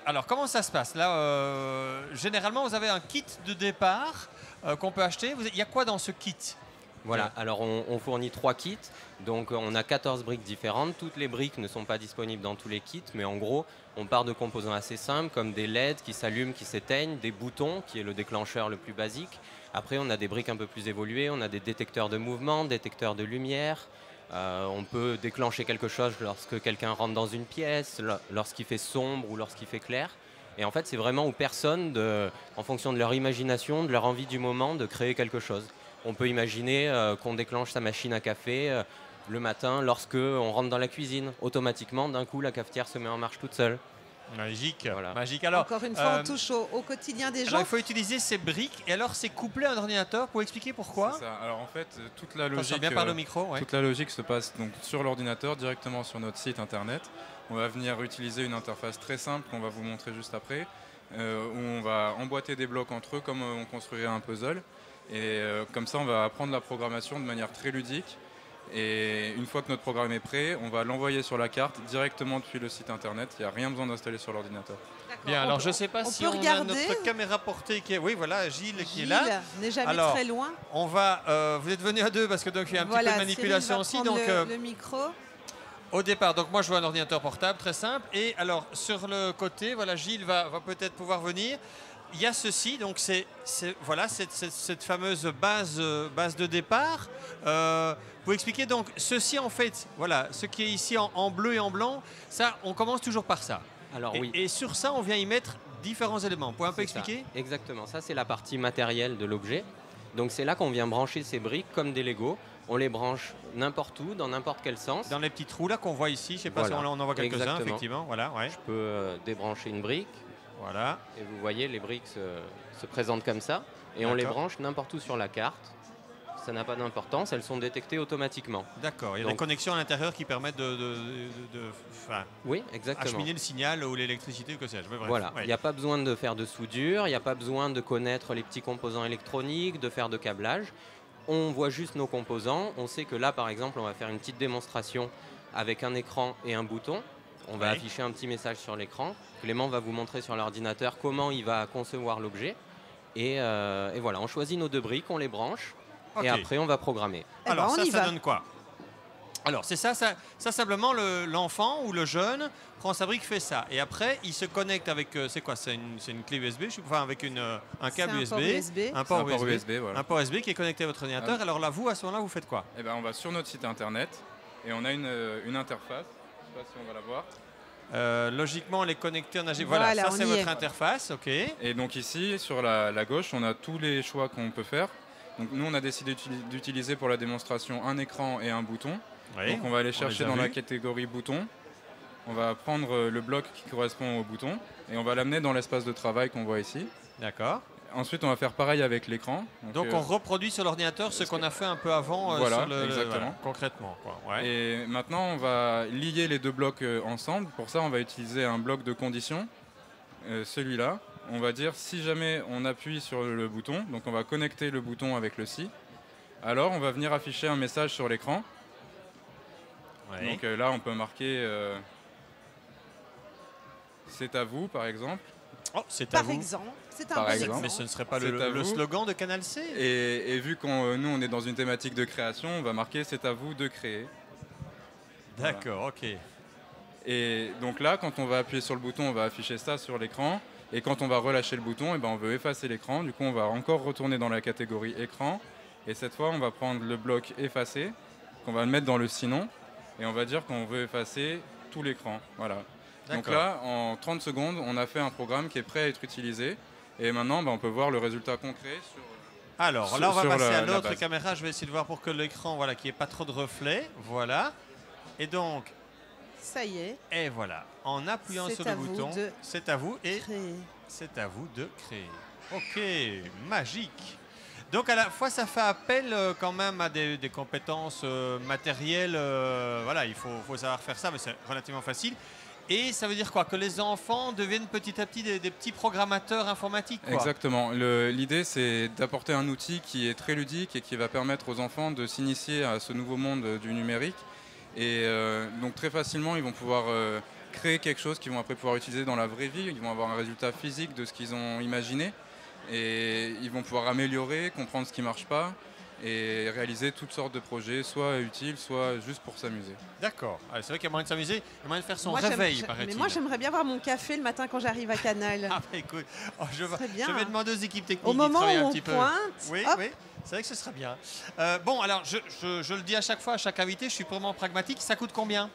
Alors, comment ça se passe? Là, généralement, vous avez un kit de départ qu'on peut acheter. Il y a quoi dans ce kit? Voilà, alors on fournit 3 kits, donc on a 14 briques différentes. Toutes les briques ne sont pas disponibles dans tous les kits, mais en gros, on part de composants assez simples comme des LED qui s'allument, qui s'éteignent, des boutons, qui est le déclencheur le plus basique. Après, on a des briques un peu plus évoluées, on a des détecteurs de mouvement, détecteurs de lumière. On peut déclencher quelque chose lorsque quelqu'un rentre dans une pièce, lorsqu'il fait sombre ou lorsqu'il fait clair. Et en fait, c'est vraiment aux personnes, en fonction de leur imagination, de leur envie du moment, de créer quelque chose. On peut imaginer qu'on déclenche sa machine à café le matin lorsque on rentre dans la cuisine. Automatiquement, d'un coup, la cafetière se met en marche toute seule. Magique, voilà. Magique. Alors, encore une fois, on touche au quotidien des gens. Alors, il faut utiliser ces briques et alors c'est couplé à un ordinateur. Pour expliquer pourquoi? C'est ça. Alors en fait, toute la logique, bien par le micro, ouais. Toute la logique se passe donc sur l'ordinateur, directement sur notre site internet. On va venir utiliser une interface très simple qu'on va vous montrer juste après, où on va emboîter des blocs entre eux comme on construirait un puzzle. Et comme ça, on va apprendre la programmation de manière très ludique. Et une fois que notre programme est prêt, on va l'envoyer sur la carte directement depuis le site internet. Il n'y a rien besoin d'installer sur l'ordinateur. Bien, alors je ne sais pas si on a notre caméra portée qui est... Oui, voilà, Gilles qui est là. Gilles n'est jamais très loin. On va... vous êtes venus à deux parce que donc il y a un petit peu de manipulation aussi. Donc le micro. Au départ, donc moi je vois un ordinateur portable très simple. Et alors sur le côté, voilà, Gilles va peut-être pouvoir venir. Il y a ceci, donc c'est voilà, cette fameuse base de départ. Vous expliquer donc ceci en fait, voilà, ce qui est ici en bleu et en blanc, ça on commence toujours par ça. Alors, oui. Et sur ça on vient y mettre différents éléments. Vous pouvez un peu expliquer? Exactement, ça c'est la partie matérielle de l'objet. Donc c'est là qu'on vient brancher ces briques comme des Lego. On les branche n'importe où, dans n'importe quel sens. Dans les petits trous là qu'on voit ici, je ne sais pas si on en voit quelques-uns effectivement. Voilà, ouais. Je peux débrancher une brique. Voilà. Et vous voyez, les briques se présentent comme ça. Et on les branche n'importe où sur la carte. Ça n'a pas d'importance, elles sont détectées automatiquement. D'accord, il y a des connexions à l'intérieur qui permettent oui, exactement. acheminer le signal ou l'électricité ou que sais-je. Voilà, il n'y a pas besoin de faire de soudure, il n'y a pas besoin de connaître les petits composants électroniques, de faire de câblage. On voit juste nos composants. On sait que là, par exemple, on va faire une petite démonstration avec un écran et un bouton. On va afficher un petit message sur l'écran. Clément va vous montrer sur l'ordinateur comment il va concevoir l'objet. Et voilà, on choisit nos 2 briques, on les branche. Et après, on va programmer. Alors, ça donne quoi? Alors, c'est ça simplement, l'enfant ou le jeune prend sa brique, fait ça. Et après, il se connecte avec, c'est quoi? C'est une clé USB, enfin avec un câble USB. Un port USB, voilà. Un port USB qui est connecté à votre ordinateur. Alors là, vous, à ce moment-là, vous faites quoi? Eh ben, on va sur notre site internet et on a une interface. Je ne sais pas si on va la voir. Logiquement, elle est connectée en AG. Voilà, ça c'est votre interface. Ok. Et donc ici, sur la gauche, on a tous les choix qu'on peut faire. Donc nous, on a décidé d'utiliser pour la démonstration un écran et un bouton. Oui, donc on va aller chercher dans la catégorie bouton. On va prendre le bloc qui correspond au bouton et on va l'amener dans l'espace de travail qu'on voit ici. D'accord. Ensuite, on va faire pareil avec l'écran. Donc on reproduit sur l'ordinateur ce qu'on a fait un peu avant. Voilà, exactement. Voilà, concrètement. Quoi. Ouais. Et maintenant, on va lier les 2 blocs ensemble. Pour ça, on va utiliser un bloc de conditions, celui-là. On va dire si jamais on appuie sur le bouton, donc on va connecter le bouton avec le si, alors on va venir afficher un message sur l'écran. Ouais. Donc là, on peut marquer c'est à vous, par exemple. Oh, c'est à vous. C'est un bon exemple. Mais ce ne serait pas le slogan de Canal C? Et vu qu'on nous, on est dans une thématique de création, on va marquer c'est à vous de créer. D'accord, ok. Et donc là, quand on va appuyer sur le bouton, on va afficher ça sur l'écran. Et quand on va relâcher le bouton, eh ben on veut effacer l'écran. Du coup, on va encore retourner dans la catégorie écran. Et cette fois, on va prendre le bloc effacer, qu'on va le mettre dans le sinon. Et on va dire qu'on veut effacer tout l'écran. Voilà. Donc là, en 30 secondes, on a fait un programme qui est prêt à être utilisé. Et maintenant, on peut voir le résultat concret sur... Alors, là, on va passer à l'autre caméra. Je vais essayer de voir pour que l'écran, voilà, qu'il n'y ait pas trop de reflets. Voilà. Et donc... Ça y est. Et voilà. En appuyant sur le bouton, c'est à vous et c'est à vous de créer. Ok, magique. Donc à la fois, ça fait appel quand même à des compétences matérielles. Voilà, il faut savoir faire ça, mais c'est relativement facile. Et ça veut dire quoi? Que les enfants deviennent petit à petit des petits programmateurs informatiques, quoi. Exactement. L'idée, c'est d'apporter un outil qui est très ludique et qui va permettre aux enfants de s'initier à ce nouveau monde du numérique. Et donc très facilement, ils vont pouvoir créer quelque chose qu'ils vont après pouvoir utiliser dans la vraie vie. Ils vont avoir un résultat physique de ce qu'ils ont imaginé. Et ils vont pouvoir améliorer, comprendre ce qui ne marche pas et réaliser toutes sortes de projets, soit utiles, soit juste pour s'amuser. D'accord. C'est vrai qu'il y a moyen de s'amuser, il y a moyen de faire son réveil, paraît-il. Mais moi, j'aimerais bien avoir mon café le matin quand j'arrive à Canal. Ah bah écoute, je vais demander aux équipes techniques au moment travailler où un petit peu. Pointe, oui, oui, c'est vrai que ce serait bien. Bon, alors, je le dis à chaque fois, à chaque invité, je suis vraiment pragmatique. Ça coûte combien?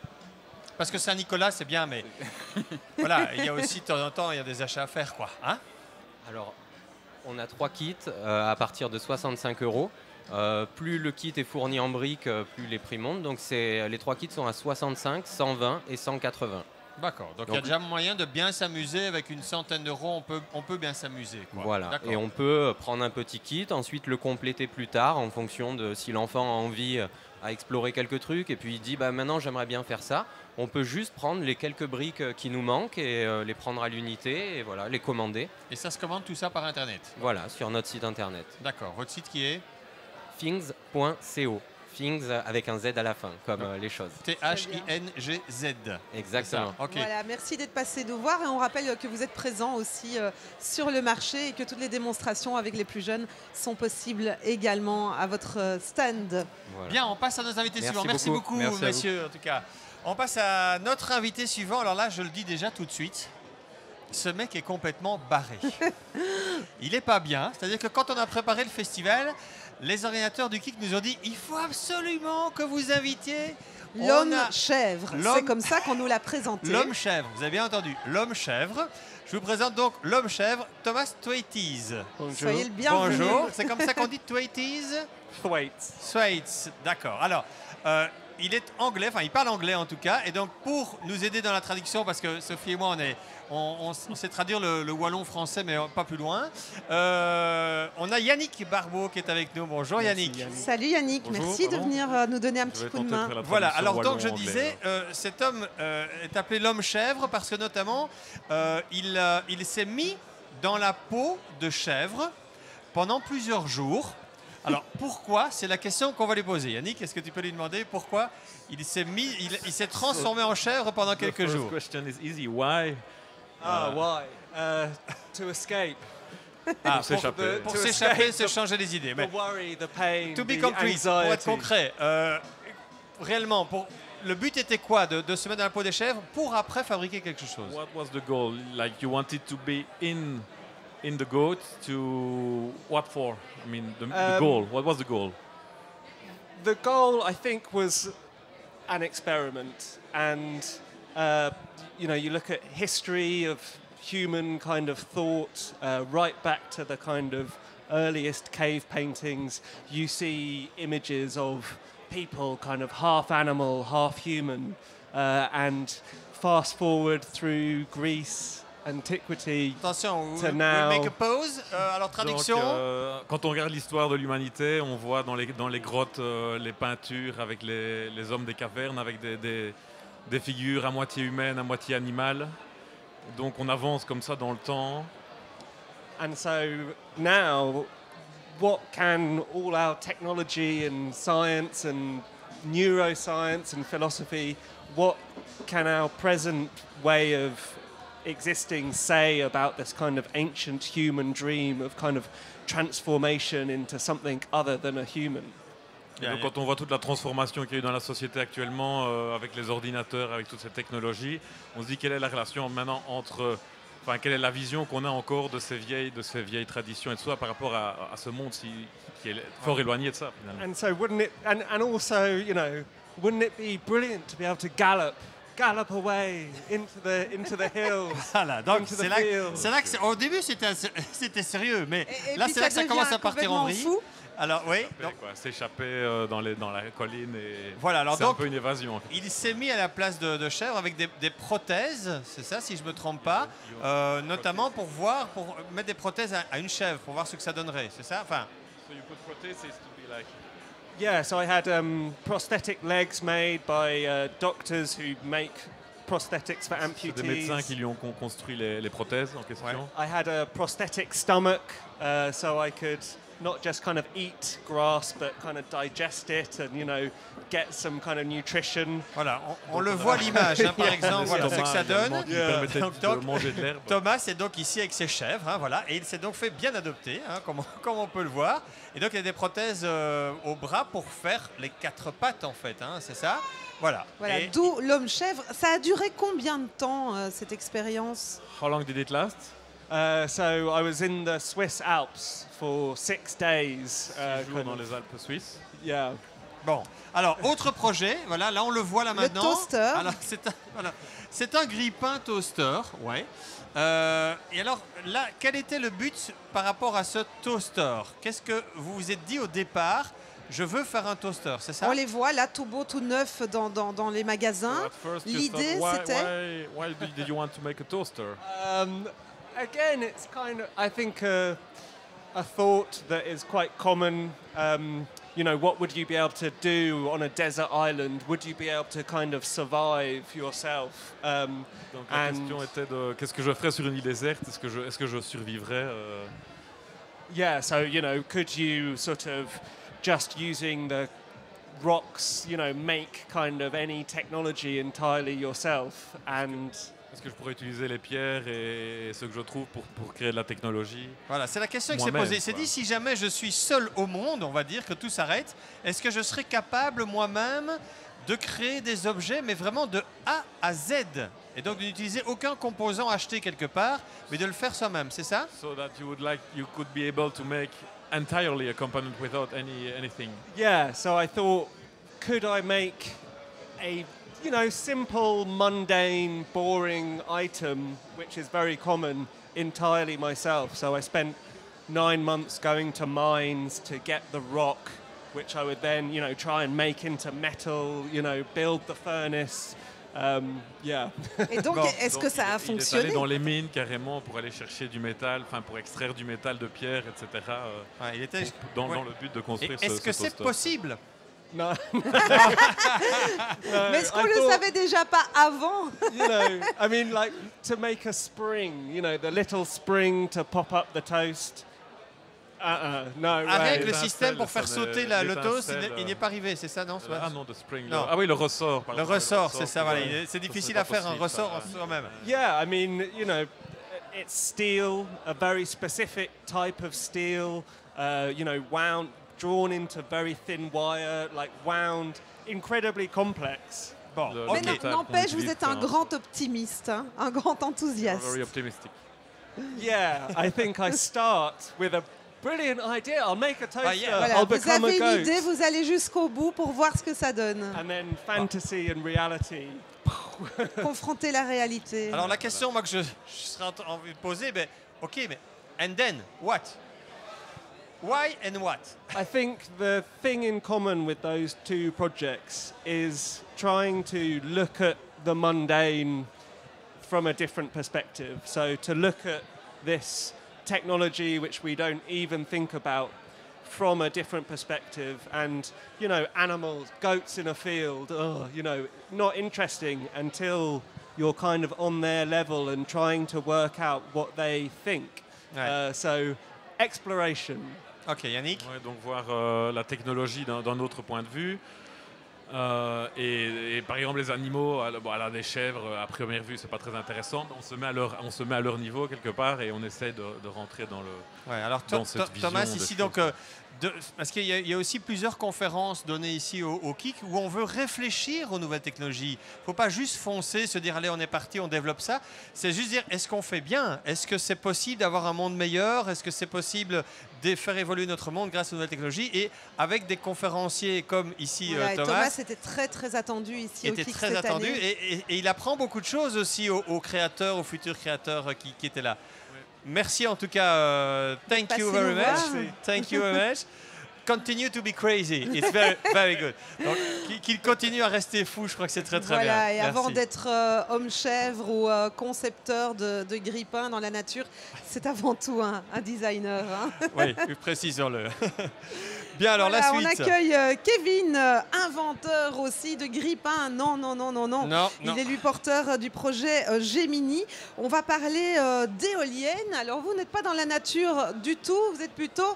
Parce que Saint-Nicolas, c'est bien, mais voilà, il y a aussi, de temps en temps, il y a des achats à faire, quoi. Hein? Alors, on a 3 kits à partir de 65 €. Plus le kit est fourni en briques, plus les prix montent. Donc les 3 kits sont à 65, 120 et 180. D'accord. Donc il y a déjà moyen de bien s'amuser avec une centaine d'euros. On peut bien s'amuser. Voilà. Et on peut prendre un petit kit, ensuite le compléter plus tard en fonction de si l'enfant a envie à explorer quelques trucs et puis il dit maintenant j'aimerais bien faire ça. On peut juste prendre les quelques briques qui nous manquent et les prendre à l'unité et voilà, les commander. Et ça se commande tout ça par internet? Voilà, sur notre site internet. D'accord. Votre site qui est things.co. Things avec un Z à la fin, comme les choses. Thingz. Exactement. Okay. Voilà, merci d'être passé nous voir. Et on rappelle que vous êtes présent aussi sur le marché et que toutes les démonstrations avec les plus jeunes sont possibles également à votre stand. Voilà. Bien, on passe à nos invités suivants. Merci beaucoup messieurs, en tout cas. On passe à notre invité suivant. Alors là, je le dis déjà tout de suite. Ce mec est complètement barré. Il n'est pas bien. C'est-à-dire que quand on a préparé le festival, les organisateurs du KIC nous ont dit il faut absolument que vous invitiez l'homme chèvre. C'est comme ça qu'on nous l'a présenté. L'homme chèvre, vous avez bien entendu, l'homme chèvre. Je vous présente donc l'homme chèvre, Thomas Thwaites. Bonjour. Soyez le bienvenu. Bonjour, c'est comme ça qu'on dit Thwaites? Thwaites, d'accord. Alors, il est anglais, enfin il parle anglais en tout cas, et donc pour nous aider dans la traduction, parce que Sophie et moi on sait traduire le wallon français, mais pas plus loin. On a Yannick Barbeau qui est avec nous. Bonjour Yannick. Salut Yannick, bonjour, merci de venir nous donner un petit coup de main. Voilà, alors donc je disais, cet homme est appelé l'homme chèvre parce que notamment il s'est mis dans la peau de chèvre pendant plusieurs jours. Alors pourquoi? C'est la question qu'on va lui poser. Yannick, est-ce que tu peux lui demander pourquoi il s'est transformé en chèvre pendant quelques jours? The question is easy. Why? Why? To escape. Pour s'échapper, se changer les idées. The worry, the pain, to be the concrete, pour être anxiety. concret, réellement, le but était quoi de se mettre dans la peau des chèvres pour après fabriquer quelque chose? What was the goal? Like you wanted to be in the goat to what for? I mean, the goal. What was the goal? The goal, I think, was an experiment, and you look at history of human kind of thought, right back to the kind of earliest cave paintings. You see images of people, kind of half animal, half human, and fast forward through Greece. Antiquity. Attention, to we now. make a pause. Alors traduction. Donc, quand on regarde l'histoire de l'humanité, on voit dans les grottes les peintures avec les hommes des cavernes, avec des figures à moitié humaines, à moitié animales. Donc on avance comme ça dans le temps. And so now, what can all our technology and science and neuroscience and philosophy, what can our present way of existing say about this kind of ancient human dream of kind of transformation into something other than a human? Et donc, quand on voit toute la transformation qu'il y a eu dans la société actuellement avec les ordinateurs, avec toutes ces technologies, on se dit quelle est la relation maintenant quelle est la vision qu'on a encore de ces vieilles traditions et tout ça par rapport à ce monde qui est fort éloigné de ça finalement. And so wouldn't it, and also, wouldn't it be brilliant to be able to gallop away into the hills. Voilà, donc c'est là que au début c'était sérieux, mais là c'est là que ça commence à partir en vrille. Alors oui, s'échapper dans la colline et voilà, alors c'est un peu une évasion. Il s'est mis à la place de chèvre avec des prothèses, c'est ça si je me trompe pas, notamment pour mettre des prothèses à une chèvre pour voir ce que ça donnerait, c'est ça? Enfin. So you put prostheses to be like. Yeah, so I had prosthetic legs made by doctors who make prosthetics for amputees. C'est des médecins qui lui ont construit les prothèses en question. I had a prosthetic stomach, so I could not just kind of eat grass, but kind of digest it and, you know, get some kind of nutrition. Voilà, on le voit à l'image, hein, par exemple, voilà ce que ça donne. De manger de l'herbe. Thomas est donc ici avec ses chèvres, hein, voilà, et il s'est donc fait bien adopter, hein, comme on peut le voir. Et donc il y a des prothèses au bras pour faire les 4 pattes, en fait, hein, c'est ça. Voilà. D'où l'homme chèvre. Ça a duré combien de temps, cette expérience? How long did it last? So I was in the Swiss Alps for 6 days. 6 jours dans les Alpes suisses. Yeah. Bon, alors autre projet, voilà, là on le voit là maintenant. Le toaster. Alors c'est un grille-pain toaster, ouais. Et alors là, quel était le but par rapport à ce toaster? Qu'est-ce que vous vous êtes dit au départ? Je veux faire un toaster, c'est ça? On les voit là, tout beau, tout neuf dans les magasins. L'idée, c'était... Why did you want to make a toaster? Again, it's kind of, I think, a thought that is quite common. You know, what would you be able to do on a desert island? Would you be able to kind of survive yourself? Donc la question était de qu'est-ce que je ferais sur une île déserte? Est-ce que je survivrais? Yeah, so, you know, could you sort of just using the rocks, you know, make kind of any technology entirely yourself? And est-ce que je pourrais utiliser les pierres et ce que je trouve pour créer de la technologie? Voilà, c'est la question qui s'est posée. Il s'est dit, si jamais je suis seul au monde, on va dire que tout s'arrête, est-ce que je serais capable moi-même de créer des objets, mais vraiment de A à Z? Et donc de n'utiliser aucun composant acheté quelque part, mais de le faire soi-même, c'est ça? So that you could be able to make entirely a component without anything. Yeah, so I thought, could I make a, you know, simple, mundane, boring item, which is very common, entirely myself? So I spent 9 months going to mines to get the rock, which I would then, you know, try and make into metal, you know, build the furnace. Yeah. Et donc, est-ce que ça a fonctionné? Il est allé dans les mines carrément pour aller chercher du métal, enfin pour extraire du métal de pierre, etc. Il était dans le but de construire ce Est-ce que c'est possible? Non. Mais est-ce qu'on le savait déjà pas avant? You know, I mean, like to make a spring, you know, the little spring to pop up the toast. No. Avec le système pour faire sauter le toast, il n'y est pas arrivé, c'est ça, non? Ah non, de spring. Non. Ah oui, le ressort. Le ressort, c'est ça, voilà. C'est difficile à faire un ressort en soi-même. Yeah, I mean, you know, it's steel, a very specific type of steel, you know, wound, drawn into very thin wire, like wound, incredibly complex. Bon, mais n'empêche, vous êtes un grand optimiste, hein, un grand enthousiaste. Very optimistic. Yeah, I think I start with a brilliant idea. I'll make a toaster. Voilà, I'll vous become avez a goat. une idée, vous allez jusqu'au bout pour voir ce que ça donne. And then fantasy and reality. Confronter la réalité. Alors la question moi, que je serais envie de poser, ben, ok, mais and then what? Why and what? I think the thing in common with those two projects is trying to look at the mundane from a different perspective. So to look at this technology which we don't even think about from a different perspective, and, you know, animals, goats in a field, you know, not interesting until you're kind of on their level and trying to work out what they think. So exploration. Ok, Yannick. Ouais, donc voir la technologie d'un autre point de vue. Et par exemple les animaux, des chèvres à première vue c'est pas très intéressant, mais on se met à leur niveau quelque part et on essaie de rentrer dans le. Ouais, alors dans cette vision Thomas ici choses. donc parce qu'il y a aussi plusieurs conférences données ici au KIC où on veut réfléchir aux nouvelles technologies. Il ne faut pas juste foncer, se dire allez on est parti, on développe ça. C'est juste dire est-ce qu'on fait bien? Est-ce que c'est possible d'avoir un monde meilleur? Est-ce que c'est possible de faire évoluer notre monde grâce aux nouvelles technologies? Et avec des conférenciers comme ici Thomas était très très attendu ici au KIC était très cette attendu année. et il apprend beaucoup de choses aussi aux créateurs, aux futurs créateurs qui étaient là. Merci en tout cas. Thank you very much. Thank you very much. Continue to be crazy. It's very, very good. Donc, qu'il continue à rester fou, je crois que c'est très très bien. Et avant d'être homme-chèvre ou concepteur de grille-pain dans la nature, c'est avant tout un designer. Hein. Oui, précisons-le. Bien, alors voilà, la suite. On accueille Kevin, inventeur aussi de grille-pain. Non. Il est lui porteur du projet Gemini. On va parler d'éoliennes. Alors vous n'êtes pas dans la nature du tout, vous êtes plutôt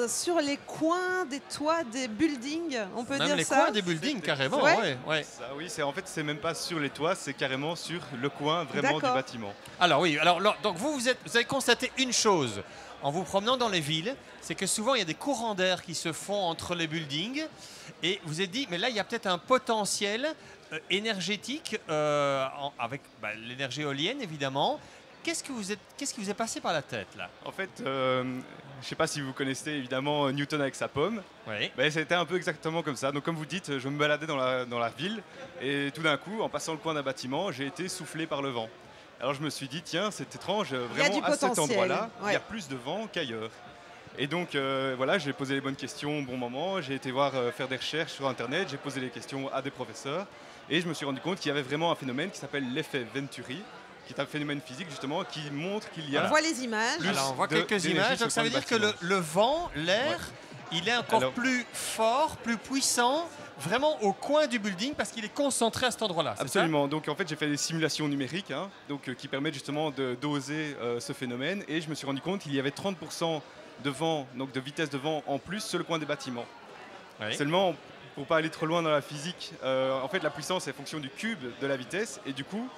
sur les coins des toits des buildings, on peut Même dire les ça. coins des buildings, carrément. Ouais. Ça, oui, c'est même pas sur les toits, c'est carrément sur le coin vraiment du bâtiment. Alors oui, donc vous avez constaté une chose en vous promenant dans les villes, c'est que souvent il y a des courants d'air qui se font entre les buildings et vous êtes dit, mais là il y a peut-être un potentiel énergétique avec l'énergie éolienne évidemment. Qu'est-ce qui vous est passé par la tête là? En fait, je ne sais pas si vous connaissez évidemment Newton avec sa pomme. Oui. C'était un peu exactement comme ça. Donc comme vous dites, je me baladais dans la ville et tout d'un coup, en passant le coin d'un bâtiment, j'ai été soufflé par le vent. Alors je me suis dit, tiens, c'est étrange, vraiment à cet endroit-là, il y a plus de vent qu'ailleurs. Et donc voilà, j'ai posé les bonnes questions au bon moment, j'ai été faire des recherches sur Internet, j'ai posé les questions à des professeurs et je me suis rendu compte qu'il y avait vraiment un phénomène qui s'appelle l'effet Venturi, qui est un phénomène physique justement qui montre qu'il y a... On voit les images. Alors on voit quelques images, donc ça veut dire que le vent, l'air, il est encore plus fort, plus puissant, vraiment au coin du building parce qu'il est concentré à cet endroit-là. Absolument, donc en fait j'ai fait des simulations numériques qui permettent justement de doser ce phénomène et je me suis rendu compte qu'il y avait 30% de vent, donc de vitesse de vent en plus sur le coin des bâtiments. Oui. Seulement, pour ne pas aller trop loin dans la physique, en fait la puissance est fonction du cube de la vitesse et du coup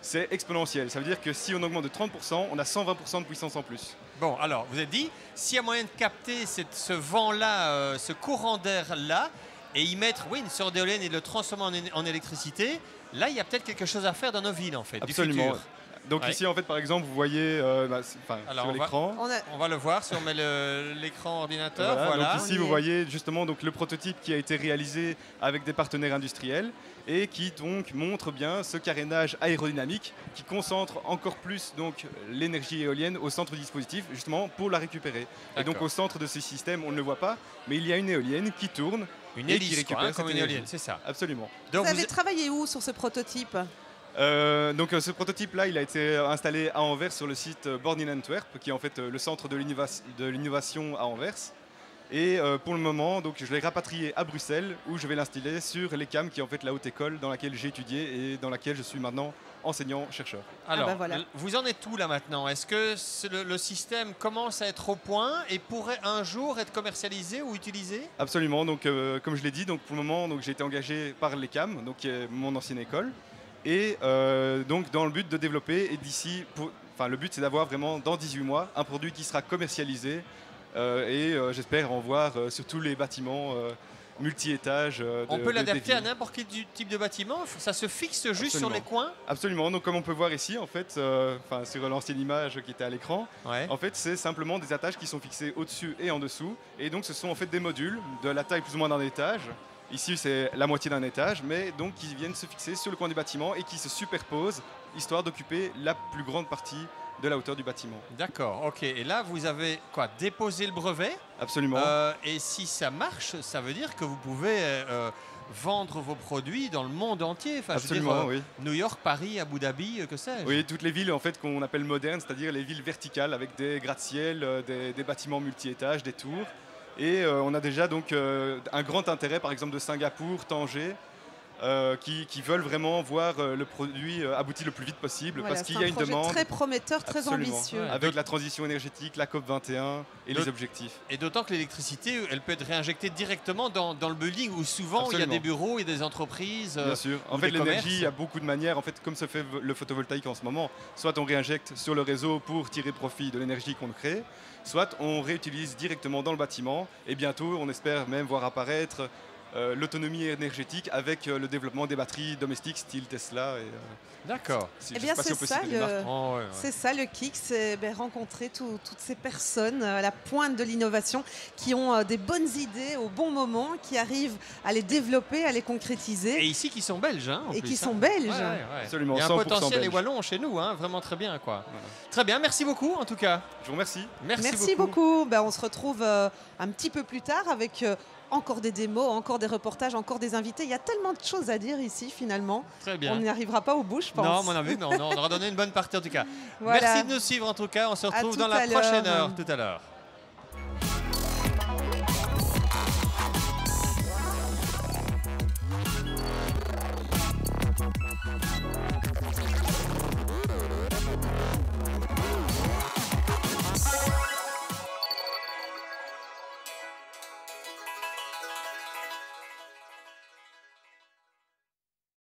c'est exponentiel. Ça veut dire que si on augmente de 30%, on a 120% de puissance en plus. Bon, alors, vous avez dit, s'il y a moyen de capter ce vent-là, ce courant d'air-là, et y mettre une sorte d'éolienne et le transformer en électricité, là, il y a peut-être quelque chose à faire dans nos villes, en fait, absolument. Du futur. Donc ici, en fait, par exemple, vous voyez sur l'écran. On va le voir si on met l'écran ordinateur. Voilà. Donc ici, vous voyez justement le prototype qui a été réalisé avec des partenaires industriels et qui donc montre bien ce carénage aérodynamique qui concentre encore plus l'énergie éolienne au centre du dispositif, justement pour la récupérer. Et donc au centre de ce système, on ne le voit pas, mais il y a une éolienne qui tourne et qui récupère comme une éolienne, c'est ça. Absolument. Donc vous avez travaillé où sur ce prototype? Ce prototype-là, il a été installé à Anvers sur le site Born in Antwerp, qui est en fait le centre de l'innovation à Anvers. Et pour le moment, je l'ai rapatrié à Bruxelles, où je vais l'installer sur l'ECAM, qui est en fait la haute école dans laquelle j'ai étudié et dans laquelle je suis maintenant enseignant-chercheur. Alors, vous en êtes où là maintenant? Est-ce que le système commence à être au point et pourrait un jour être commercialisé ou utilisé? Absolument. Donc, comme je l'ai dit, pour le moment, j'ai été engagé par l'ECAM, qui est mon ancienne école. Et donc dans le but de développer, et d'ici, le but c'est d'avoir vraiment dans 18 mois un produit qui sera commercialisé j'espère en voir sur tous les bâtiments multi-étages. On peut l'adapter à n'importe quel type de bâtiment? Ça se fixe juste sur les coins? Absolument, donc comme on peut voir ici en fait, sur l'ancienne image qui était à l'écran, en fait c'est simplement des attaches qui sont fixées au-dessus et en dessous, et donc ce sont en fait des modules de la taille plus ou moins d'un étage. Ici, c'est la moitié d'un étage, mais donc qui viennent se fixer sur le coin du bâtiment et qui se superposent, histoire d'occuper la plus grande partie de la hauteur du bâtiment. D'accord, ok. Et là, vous avez déposé le brevet? Absolument. Et si ça marche, ça veut dire que vous pouvez vendre vos produits dans le monde entier. Absolument, oui. New York, Paris, Abu Dhabi, que sais-je. Oui, toutes les villes en fait qu'on appelle modernes, c'est-à-dire les villes verticales avec des gratte-ciel, des bâtiments multi-étages, des tours. Et on a déjà un grand intérêt, par exemple de Singapour, Tanger, qui veulent vraiment voir le produit aboutir le plus vite possible, parce qu'il y a une demande. Très prometteur, très ambitieux. Avec la transition énergétique, la COP21 et les objectifs. Et d'autant que l'électricité, elle peut être réinjectée directement dans le building, où souvent il y a des bureaux et des entreprises. Bien sûr. En fait, l'énergie, il y a beaucoup de manières. En fait, comme se fait le photovoltaïque en ce moment, soit on réinjecte sur le réseau pour tirer profit de l'énergie qu'on crée, soit on réutilise directement dans le bâtiment. Et bientôt, on espère même voir apparaître l'autonomie énergétique avec le développement des batteries domestiques style Tesla. D'accord. Eh bien, c'est ça le kick, c'est rencontrer toutes ces personnes à la pointe de l'innovation qui ont des bonnes idées au bon moment, qui arrivent à les développer, à les concrétiser. Et ici, qui sont belges. Qui sont belges. Ouais. Absolument, il y a un potentiel, les belge. Wallons chez nous, vraiment très bien. Voilà. Très bien, merci beaucoup en tout cas. Je vous remercie. Merci beaucoup. On se retrouve un petit peu plus tard avec... encore des démos, encore des reportages, encore des invités. Il y a tellement de choses à dire ici, finalement. Très bien. On n'y arrivera pas au bout, je pense. Non, mon avis, mais on aura donné une bonne partie en tout cas. Voilà. Merci de nous suivre en tout cas. On se retrouve dans la prochaine heure, tout à l'heure.